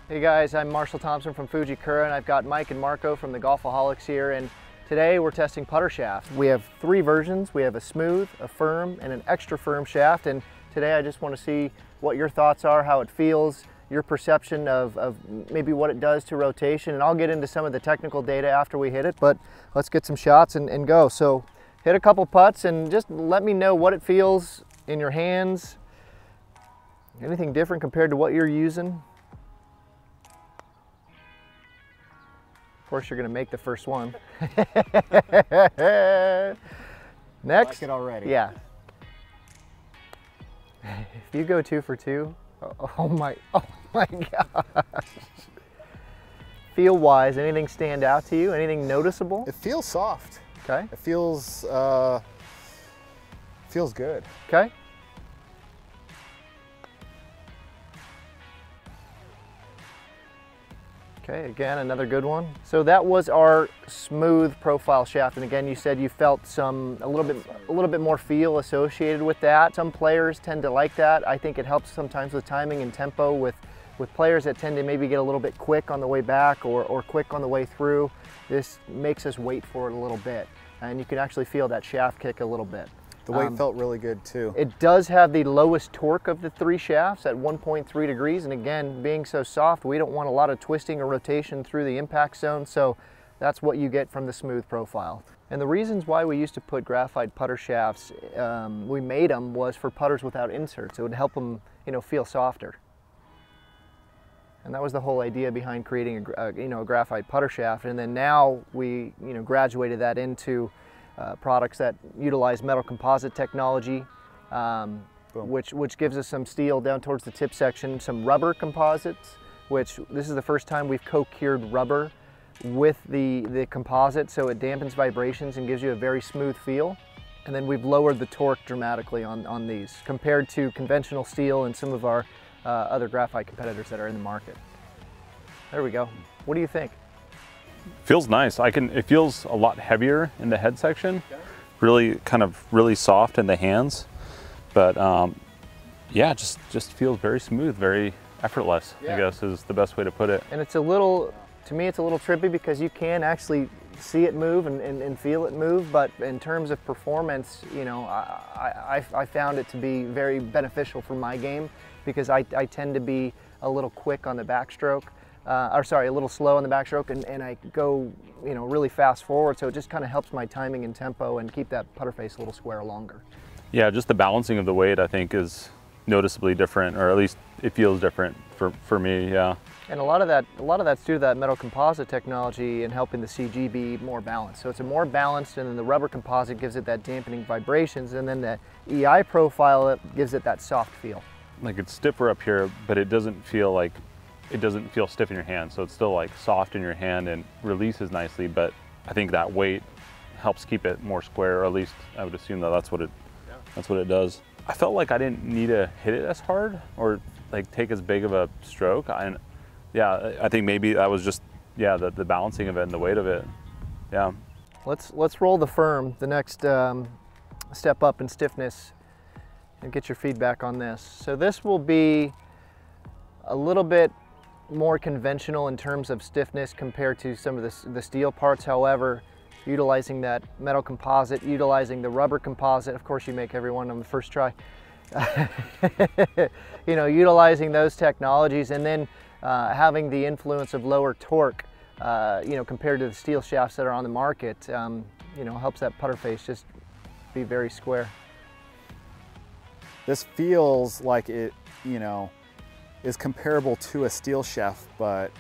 Hey guys, I'm Marshall Thompson from Fujikura, and I've got Mike and Marco from the Golfholics here, and today we're testing putter shafts. We have three versions. We have a smooth, a firm, and an extra firm shaft, and today I just want to see what your thoughts are, how it feels, your perception of maybe what it does to rotation, and I'll get into some of the technical data after we hit it, but let's get some shots and go. So hit a couple putts and just let me know what it feels in your hands. Anything different compared to what you're using? Of course, you're going to make the first one. Next. I like it already. Yeah. If you go 2 for 2, oh my gosh. Feel-wise, anything stand out to you? Anything noticeable? It feels soft. Okay. It feels good. Okay. Okay, again, another good one. So that was our smooth profile shaft, and again, you said you felt a little bit more feel associated with that. Some players tend to like that. I think it helps sometimes with timing and tempo with players that tend to maybe get a little bit quick on the way back or quick on the way through. This makes us wait for it a little bit, and you can actually feel that shaft kick a little bit. The weight felt really good too. It does have the lowest torque of the three shafts at 1.3 degrees, and again, being so soft, we don't want a lot of twisting or rotation through the impact zone, so that's what you get from the smooth profile. And the reasons why we used to put graphite putter shafts, we made them, was for putters without inserts. It would help them, feel softer. And that was the whole idea behind creating a graphite putter shaft. And then now we, graduated that into products that utilize metal composite technology, which gives us some steel down towards the tip section, some rubber composites, which this is the first time we've co-cured rubber with the composite, so it dampens vibrations and gives you a very smooth feel. And then we've lowered the torque dramatically on these compared to conventional steel and some of our other graphite competitors that are in the market. There we go. What do you think? Feels nice. It feels a lot heavier in the head section. Really soft in the hands. But yeah, just feels very smooth, very effortless, I guess is the best way to put it. And it's to me it's a little trippy because you can actually see it move and feel it move, but in terms of performance, I found it to be very beneficial for my game because I tend to be a little quick on the backstroke. A little slow on the backstroke, and I go, really fast forward, so it just kind of helps my timing and tempo and keep that putter face a little square longer. Yeah, just the balancing of the weight I think is noticeably different, or at least it feels different for me, yeah. And a lot of that's due to that metal composite technology and helping the CG be more balanced. So it's a more balanced, and then the rubber composite gives it that dampening vibrations, and then the EI profile gives it that soft feel. Like it's stiffer up here, but it doesn't feel stiff in your hand, so it's still like soft in your hand and releases nicely, but I think that weight helps keep it more square, or at least I would assume that's what it does. I felt like I didn't need to hit it as hard or like take as big of a stroke. I think maybe that was just the balancing of it and the weight of it. Yeah. Let's roll the firm, the next step up in stiffness, and get your feedback on this. So this will be a little bit more conventional in terms of stiffness compared to some of the steel parts. However, utilizing that metal composite, utilizing the rubber composite, of course you make every one on the first try, utilizing those technologies, and then having the influence of lower torque, compared to the steel shafts that are on the market, helps that putter face just be very square. This feels like it, is comparable to a steel shaft, but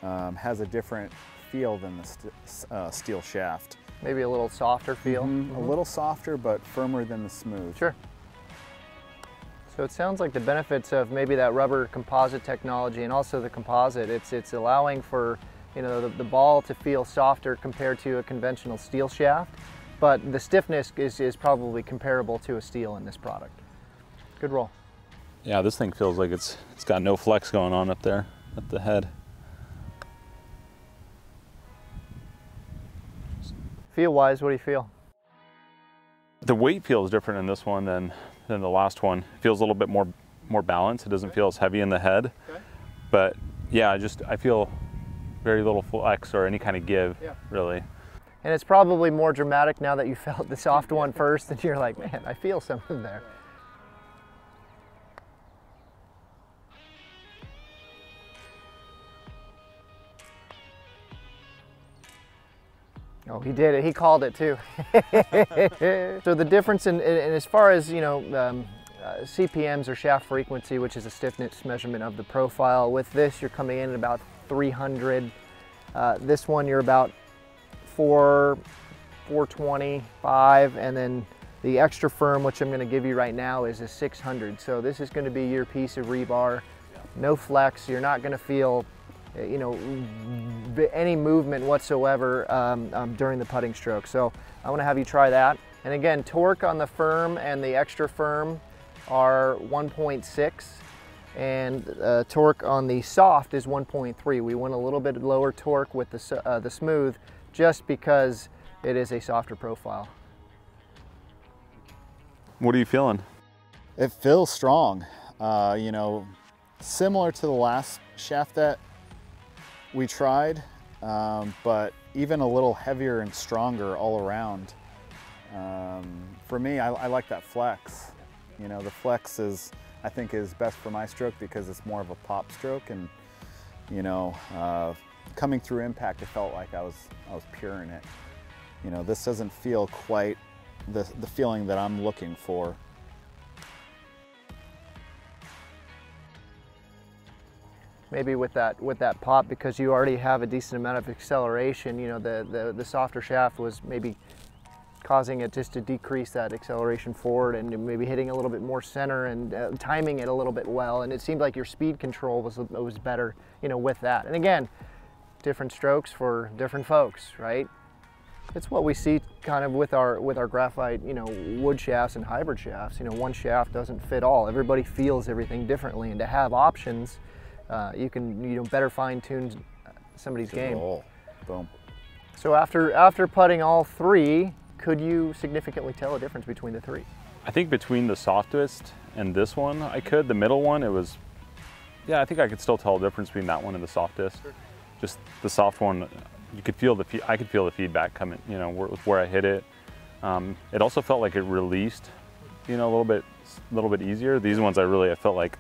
has a different feel than the steel shaft. Maybe a little softer feel? A little softer, but firmer than the smooth. Sure. So it sounds like the benefits of maybe that rubber composite technology and also the composite, it's allowing for the ball to feel softer compared to a conventional steel shaft, but the stiffness is probably comparable to a steel in this product. Good roll. Yeah, this thing feels like it's got no flex going on up there at the head. Feel-wise, what do you feel? The weight feels different in this one than the last one. It feels a little bit more balanced. It doesn't feel as heavy in the head, but Yeah, I feel very little flex or any kind of give, really. And it's probably more dramatic now that you felt the soft one first, and you're like, man, I feel something there. Oh, he did it. He called it too. So the difference in as far as, you know, CPMs or shaft frequency, which is a stiffness measurement of the profile, with this you're coming in at about 300. This one you're about 425, and then the extra firm, which I'm going to give you right now, is a 600. So this is going to be your piece of rebar. No flex. You're not going to feel, you know, any movement whatsoever during the putting stroke. So I want to have you try that. And again, torque on the firm and the extra firm are 1.6, and torque on the soft is 1.3. We want a little bit lower torque with the smooth, just because it is a softer profile. What are you feeling? It feels strong. You know, similar to the last shaft that we tried, but even a little heavier and stronger all around. For me, I like that flex. You know, the flex is, I think, is best for my stroke because it's more of a pop stroke, and you know, coming through impact, it felt like I was pure in it. You know, this doesn't feel quite the feeling that I'm looking for. Maybe with that pop, because you already have a decent amount of acceleration, you know, the softer shaft was maybe causing it just to decrease that acceleration forward, and maybe hitting a little bit more center and timing it a little bit well. And it seemed like your speed control was better, you know, with that. And again, different strokes for different folks, right? It's what we see kind of with our graphite, you know, wood shafts and hybrid shafts. You know, one shaft doesn't fit all. Everybody feels everything differently, and to have options, you can, you know, better fine tune somebody's game. Boom. So after putting all three, could you significantly tell a difference between the three? I think between the softest and this one, I could. The middle one, it was, yeah, I think I could still tell a difference between that one and the softest. Sure. Just the soft one, you could feel I could feel the feedback coming, you know, where I hit it. It also felt like it released, you know, a little bit easier. These ones I felt like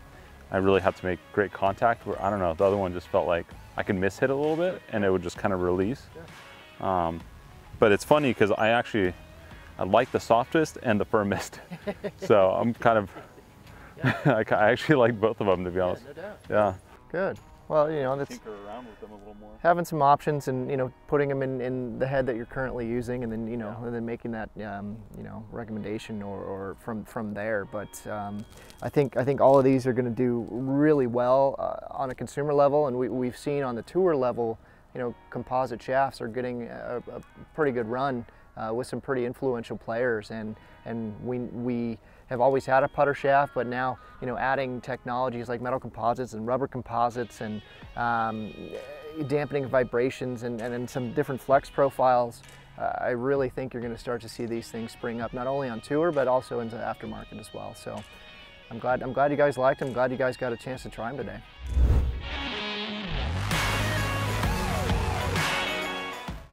I really had to make great contact, where, I don't know, the other one just felt like I could miss hit a little bit and it would just kind of release. Yeah. But it's funny because I like the softest and the firmest. So I'm kind of, I actually like both of them, to be honest. No doubt. Yeah. Good. Well, you know, that's tinker around with them a little more. Having some options, and, you know, putting them in the head that you're currently using, and then, you know, and then making that, you know, recommendation or from there. But I think all of these are going to do really well on a consumer level, and we've seen on the tour level, you know, composite shafts are getting a pretty good run with some pretty influential players, and we have always had a putter shaft, but now, you know, adding technologies like metal composites and rubber composites and dampening vibrations and some different flex profiles, I really think you're going to start to see these things spring up, not only on tour but also into the aftermarket as well. So I'm glad you guys liked them. I'm glad you guys got a chance to try them today.